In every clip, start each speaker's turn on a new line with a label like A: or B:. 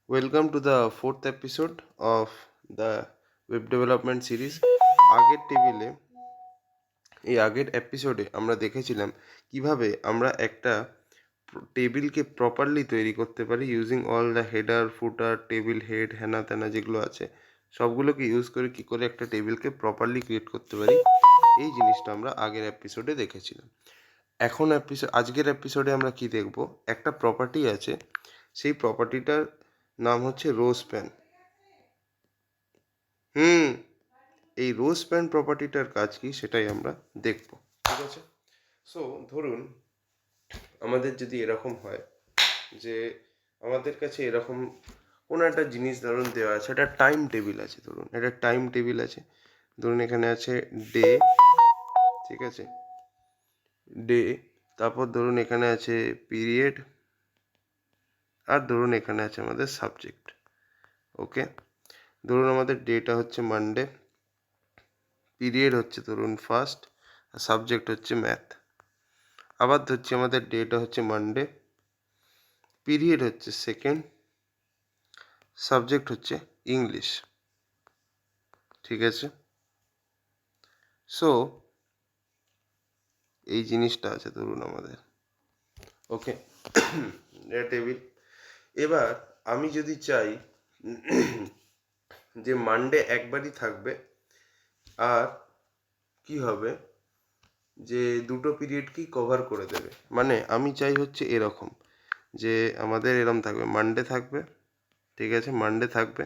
A: Welcome to the fourth episode of the web development series. আগের টেবিলে আগের এপিসোডে আমরা দেখেছিলাম কিভাবে আমরা একটা টেবিলকে প্রপারলি তৈরি করতে পারি using all the header footer table head হ্যানা ত্যানা যেগুলো আছে সবগুলোকে ইউজ করে কী করে একটা টেবিলকে প্রপারলি ক্রিয়েট করতে পারি এই জিনিসটা আমরা আগের এপিসোডে দেখেছিলাম। আজকের এপিসোডে আমরা কি দেখব, একটা প্রপার্টি আছে, সেই প্রপার্টিটার নাম হচ্ছে রো স্প্যান। এই রো স্প্যান প্রপার্টিটার কাজ কি সেটাই আমরা দেখব, ঠিক আছে? সো ধরুন আমাদের যদি এরকম হয় যে আমাদের কাছে এরকম কোনো একটা জিনিস ধরুন দেওয়া আছে, একটা টাইম টেবিল আছে, ধরুন একটা টাইম টেবিল আছে, ধরুন এখানে আছে ডে, ঠিক আছে, ডে, তারপর ধরুন এখানে আছে পিরিয়ড, আর ধরুন এখানে আছে আমাদের সাবজেক্ট। ওকে, ধরুন আমাদের ডেটা হচ্ছে মানডে, পিরিয়ড হচ্ছে ধরুন ফার্স্ট, আর সাবজেক্ট হচ্ছে ম্যাথ। আবার ধরছি আমাদের ডেটা হচ্ছে মানডে, পিরিয়ড হচ্ছে সেকেন্ড, সাবজেক্ট হচ্ছে ইংলিশ, ঠিক আছে? সো এই জিনিসটা আছে ধরুন আমাদের, ওকে, টেবিল। এবার আমি যদি চাই যে মানডে একবারই থাকবে, আর কি হবে যে দুটো পিরিয়ডকেই কভার করে দেবে, মানে আমি চাই হচ্ছে এরকম যে আমাদের এরকম থাকবে, মানডে থাকবে, ঠিক আছে, মানডে থাকবে,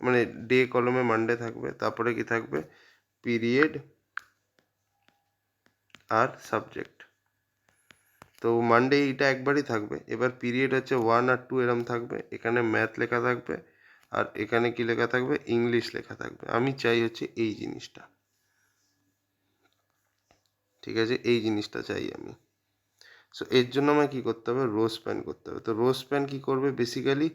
A: মানে ডে কলমে মানডে থাকবে, তারপরে কি থাকবে পিরিয়ড আর সাবজেক্ট। তো মানডে এইটা একবারই থাকবে, এবার পিরিয়ড হচ্ছে 1 আর 2 এরম থাকবে, এখানে ম্যাথ লেখা থাকবে, আর এখানে কি লেখা থাকবে, ইংলিশ লেখা থাকবে। আমি চাই হচ্ছে এই জিনিসটা, ঠিক আছে, এই জিনিসটা চাই আমি। সো এর জন্য আমায় কী করতে হবে, রো স্প্যান করতে হবে। তো রো স্প্যান কী করবে, বেসিক্যালি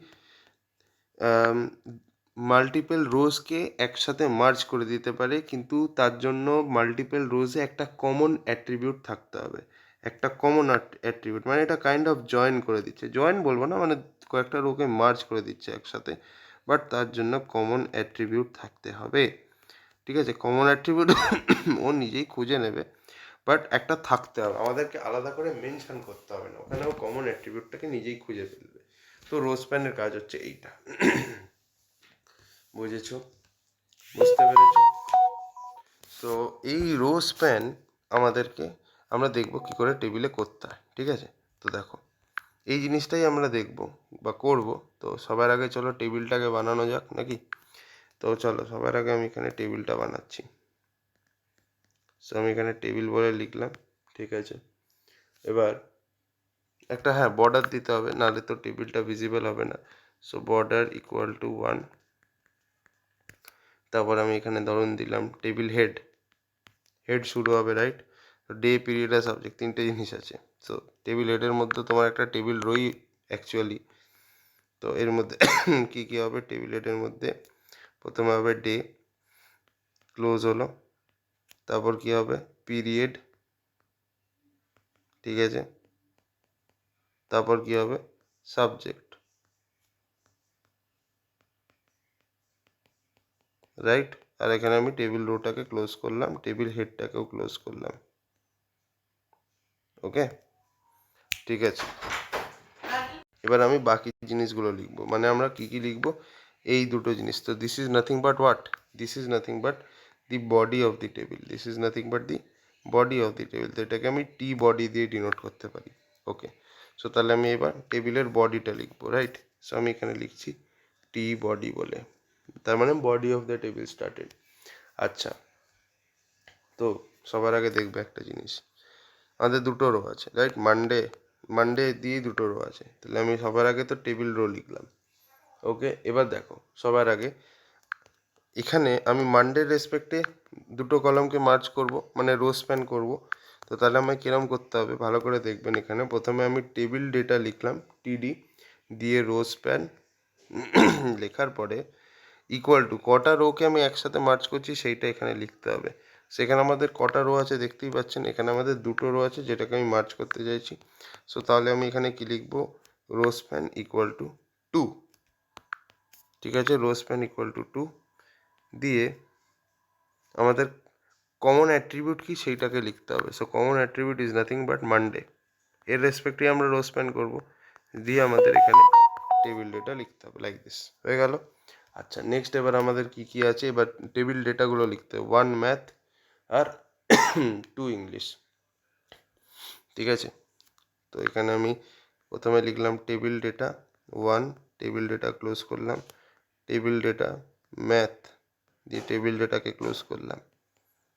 A: মাল্টিপল রোজকে একসাথে মার্জ করে দিতে পারে, কিন্তু তার জন্য মাল্টিপল রোজে একটা কমন অ্যাট্রিবিউট থাকতে হবে, একটা কমন অ্যাট্রিবিউট, মানে এটা কাইন্ড অফ জয়েন করে দিচ্ছে, জয়েন বলবো না, মানে কয়েকটা রোকে মার্জ করে দিচ্ছে একসাথে, বাট তার জন্য কমন অ্যাট্রিবিউট থাকতে হবে, ঠিক আছে? কমন অ্যাট্রিবিউট ও নিজেই খুঁজে নেবে, বাট একটা থাকতে হবে, আমাদেরকে আলাদা করে মেনশন করতে হবে না, ওখানে ও কমন অ্যাট্রিবিউটটাকে নিজেই খুঁজে ফেলবে। তো রো স্প্যানের কাজ হচ্ছে এইটা। বুঝেছ, বুঝতে পেরেছ? তো এই রো স্প্যান আমাদেরকে, আমরা দেখব কি করে টেবিলে করতে হয়, ঠিক আছে? তো দেখো এই জিনিসটাই আমরা দেখব বা করব। তো সবার আগে চলো টেবিলটাকে বানানো যাক নাকি? তো চলো সবার আগে আমি এখানে টেবিলটা বানাচ্ছি। সো আমি এখানে টেবিল বলে লিখলাম, ঠিক আছে? এবার একটা বর্ডার দিতে হবে, নাহলে তো টেবিলটা ভিজিবল হবে না। সো বর্ডার ইকুয়াল টু 1, তারপর আমি এখানে ধরুন দিলাম টেবিল হেড, হেড শুরু হবে, রাইট? তো ডে পিরিয়ড আর সাবজেক্ট তিনটে জিনিস আছে। সো টেবিল হেডের মধ্যে তোমার একটা টেবিল রই অ্যাকচুয়ালি। তো এর মধ্যে কী কী হবে, টেবিল হেডের মধ্যে প্রথমে হবে ডে, ক্লোজ হলো, তারপর কি হবে পিরিয়ড, ঠিক আছে, তারপর কি হবে সাবজেক্ট, রাইট? আর এখানে আমি টেবিল রোটাকে ক্লোজ করলাম, টেবিল হেডটাকেও ক্লোজ করলাম, ওকে, ঠিক আছে। এবার আমি বাকি জিনিসগুলো লিখবো, মানে আমরা কি কি লিখবো, এই দুটো জিনিস। তো this is nothing but what, this is nothing but the body of the table, this is nothing but the body of the table. তো এটাকে আমি টি বডি দিয়ে ডিনোট করতে পারি, ওকে। সো তাহলে আমি এবার টেবিলের বডিটা লিখবো, রাইট? সো আমি এখানে লিখছি টি বডি বলে, তার মানে body of the table started. আচ্ছা, তো সবার আগে দেখবে একটা জিনিস, আমাদের দুটো রো আছে, রাইট? মানডে দিয়েই দুটো রো আছে, তাহলে আমি সবার আগে তো টেবিল রো লিখলাম, ওকে। এবার দেখো সবার আগে এখানে আমি মানডের রেসপেক্টে দুটো কলামকে মার্জ করব, মানে রো স্প্যান করব। তো তাহলে আমায় কিরম করতে হবে ভালো করে দেখবেন। এখানে প্রথমে আমি টেবিল ডেটা লিখলাম টিডি দিয়ে রো স্প্যান লেখার পরে ইকুয়াল টু কটা রোকে আমি একসাথে মার্চ করছি সেইটা এখানে লিখতে হবে। সেখানে আমাদের কটা রো আছে দেখতেই পাচ্ছেন, এখানে আমাদের দুটো রো আছে যেটাকে আমি মার্চ করতে চাইছি। সো তাহলে আমি এখানে কি লিখবো, রো স্প্যান ইকুয়াল টু 2, ঠিক আছে, রো স্প্যান ইকুয়াল টু 2 দিয়ে আমাদের কমন অ্যাট্রিবিউট কি সেইটাকে লিখতে হবে। So common attribute is nothing but Monday, এর রেসপেক্টে আমরা রো স্প্যান করবো, দিয়ে আমাদের এখানে টেবিল ডেটা লিখতে হবে লাইক দিস, হয়ে গেল। আচ্ছা নেক্সট এবার আমাদের কি কি আছে, এবার টেবিল ডেটাগুলো লিখতে হবে, 1 ম্যাথ আর 2 ইংলিশ, ঠিক আছে। তো এখানে আমি প্রথমে লিখলাম table data 1, table data close করলাম, টেবিল ডেটা ম্যাথ দিয়ে টেবিল ডেটাকে ক্লোজ করলাম,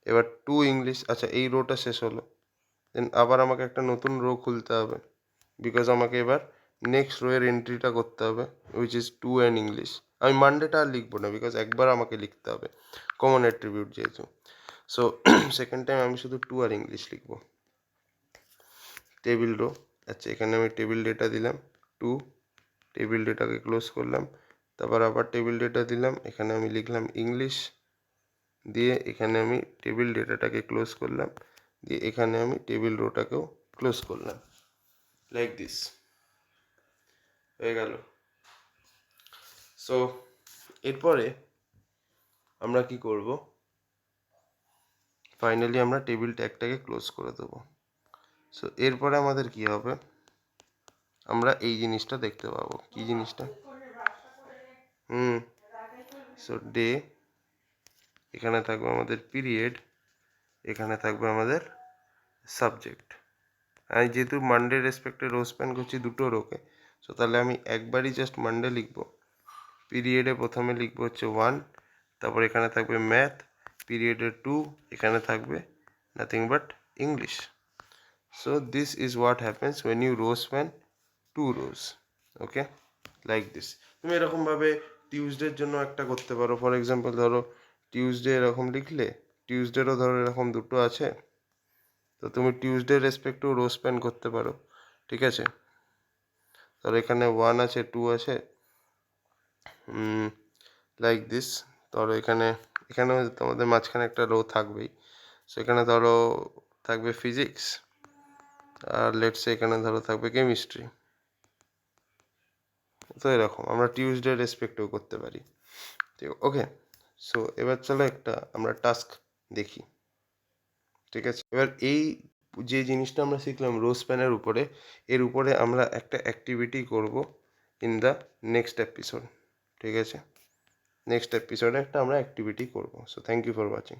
A: এবার 2 ইংলিশ। আচ্ছা এই রোটা শেষ হলো, দেন আবার আমাকে একটা নতুন রো খুলতে হবে, বিকজ আমাকে এবার নেক্সট রো এর এন্ট্রিটা করতে হবে, উইচ ইজ 2 অ্যান্ড ইংলিশ। আমি মানডেটা আর লিখবো না, বিকজ একবার আমাকে লিখতে হবে কমন অ্যাট্রিবিউট যেহেতু। সো সেকেন্ড টাইম আমি শুধু 2 আর ইংলিশ লিখবো, টেবিল রো। আচ্ছা এখানে আমি টেবিল ডেটা দিলাম 2, টেবিল ডেটাকে ক্লোজ করলাম, তারপর আবার টেবিল ডেটা দিলাম, এখানে আমি লিখলাম ইংলিশ, দিয়ে এখানে আমি টেবিল ডেটাটাকে ক্লোজ করলাম, দিয়ে এখানে আমি টেবিল রোটাকেও ক্লোজ করলাম লাইক দিস, হয়ে গেল। সো এরপরে আমরা কি করব, ফাইনালি আমরা টেবিল ট্যাগটাকে ক্লোজ করে দেবো। সো এরপরে আমাদের কি হবে, আমরা এই জিনিসটা দেখতে পাবো, কি জিনিসটা, সো ডে, এখানে থাকবে আমাদের পিরিয়ড, এখানে থাকবে আমাদের সাবজেক্ট। আমি যেহেতু মানডে রেসপেক্টে রো স্প্যান করছি দুটো রোকে, সো তাহলে আমি একবারই জাস্ট মানডে লিখবো, পিরিয়ডে প্রথমে লিখবো হচ্ছে 1, তারপর এখানে থাকবে ম্যাথ, পিরিয়ডে 2, এখানে থাকবে nothing but English. So this is what happens when you row span 2 rows, okay, like this. তুমি এরকমভাবে টিউসডের জন্য একটা করতে পারো, ফর এক্সাম্পল ধরো টিউসডে এরকম লিখলে, টিউসডেরও ধরো এরকম দুটো আছে, তো তুমি টিউসডে রেসপেক্টেও রো স্প্যান করতে পারো, ঠিক আছে। ধরো এখানে 1 আছে, 2 আছে, লাইক দিস। ধরো এখানেও তোমাদের মাঝখানে একটা রো থাকবেই, সেখানে ধরো থাকবে ফিজিক্স, আর লেটসে এখানে ধরো থাকবে কেমিস্ট্রি। তো এরকম আমরা টিউসডে রেসপেক্টেও করতে পারি, ঠিক, ওকে। সো এবার চলো একটা আমরা টাস্ক দেখি, ঠিক আছে। এবার এই যে জিনিসটা আমরা শিখলাম রো স্প্যানের উপরে, এর উপরে আমরা একটা অ্যাক্টিভিটি করব ইন দ্য নেক্সট এপিসোড, ঠিক আছে। নেক্সট এপিসোডে একটা আমরা অ্যাক্টিভিটি করব। So thank you for watching.